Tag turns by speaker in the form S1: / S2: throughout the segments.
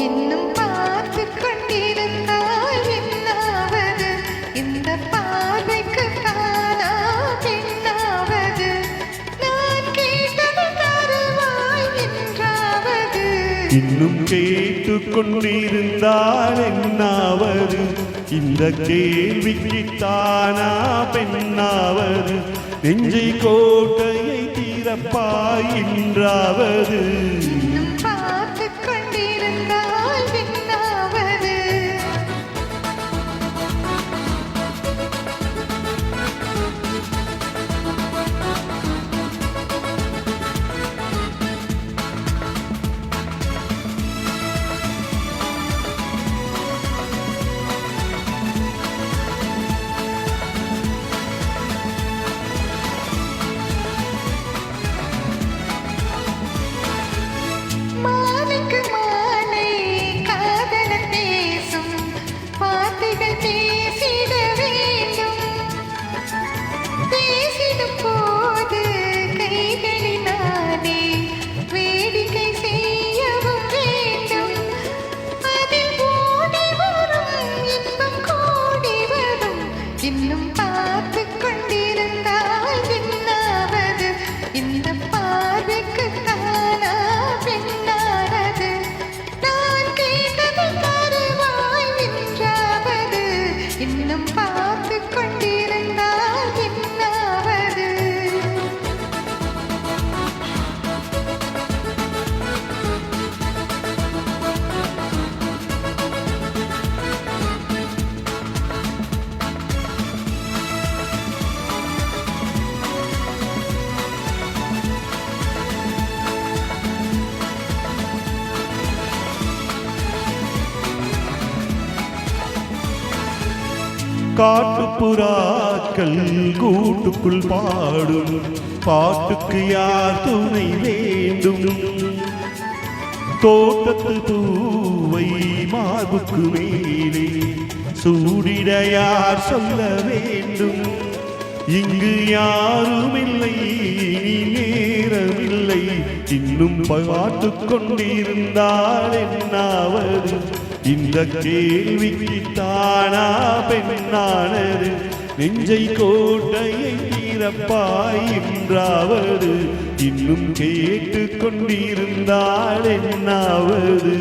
S1: இன்னும் பார்த்து கொண்டிருந்தால் என்னாவது? இந்த பார்வைக்கு தானா பெண்ணாவது? நான் கேட்டது தருவாய் என்றாவது?
S2: இன்னும் கேட்டு கொண்டிருந்தால் என்னாவது? இந்த கேள்விக்கு தானா பெண்ணாவது? நெஞ்சை கோட்டையை தீரப்பாய் என்றாவது?
S1: இன்னும் பார்த்து கொண்டிருந்தால் என்னாவது? மாலைக்கு மாலை காதலன் பேசும் வார்த்தைகள் பேசிட வேண்டும். பேசிடும் போது கைகளினாலே வேடிக்கை செய்யவும் வேண்டும். அதில் ஓடி வரும் இன்பம் கூடி வரும். இன்னும் பார்த்து கொண்டிருந்தால் என்னாவது? இந்த பார்வைக்கு தானா பெண்ணானது? நான் கேட்டது தருவாய் என்றாவது? இன்னும் பார்த்து கொண்டிருந்தால் என்னாவது?
S2: காட்டுப்புறாக்கள் கூட்டுக்குள் பாடும் பாட்டுக்கு யார் துணை வேண்டும்? தோட்டத்து பூவை மார்புக்கு மேலே சூடிட யார் சொல்ல வேண்டும்? இங்கு யாருமில்லை, இனி நேரமில்லை. இன்னும் பாட்டு கொண்டிருந்தால் என்னாவது? இந்த கேள்விக்கு தானா பெண்ணானது? நெஞ்சை கோட்டையை தீரப்பாய் என்றாவது? இன்னும் கேட்டு கொண்டிருந்தால் என்னாவது?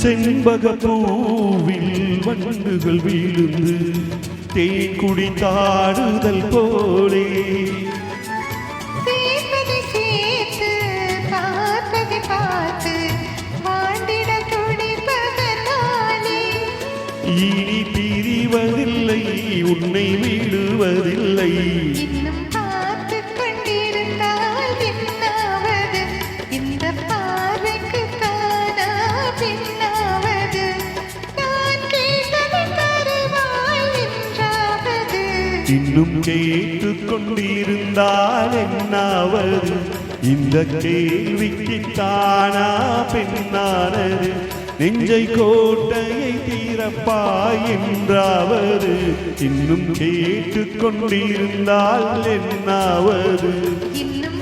S2: செண்பக பூவில் வண்டுகள் வீழுந்து தேன் குடித்தாடுதல் போலே
S1: சேர்ப்பதை சேர்த்து பார்ப்பதை பார்த்து வாழ்ந்திட துடிப்பதனாலே
S2: இனி பிரிவதில்லை, உன்னை விடுவதில்லை.
S1: இன்னும் பார்த்து கொண்டிருந்தால் என்னாவது? இந்த பார்வைக்கு தானா பெண்ணாவது? நான் கேட்டது தருவாய் என்றாவது?
S2: இன்னும் கேட்டு கொண்டிருந்தால் என்னாவது? இந்த கேள்விக்கு தானா பெண்ணானது? நெஞ்சை கோட்டையை தீரப்பாய் என்றாவது? இன்னும் கேட்டு கொண்டிருந்தால் என்னாவது?
S1: இன்னும்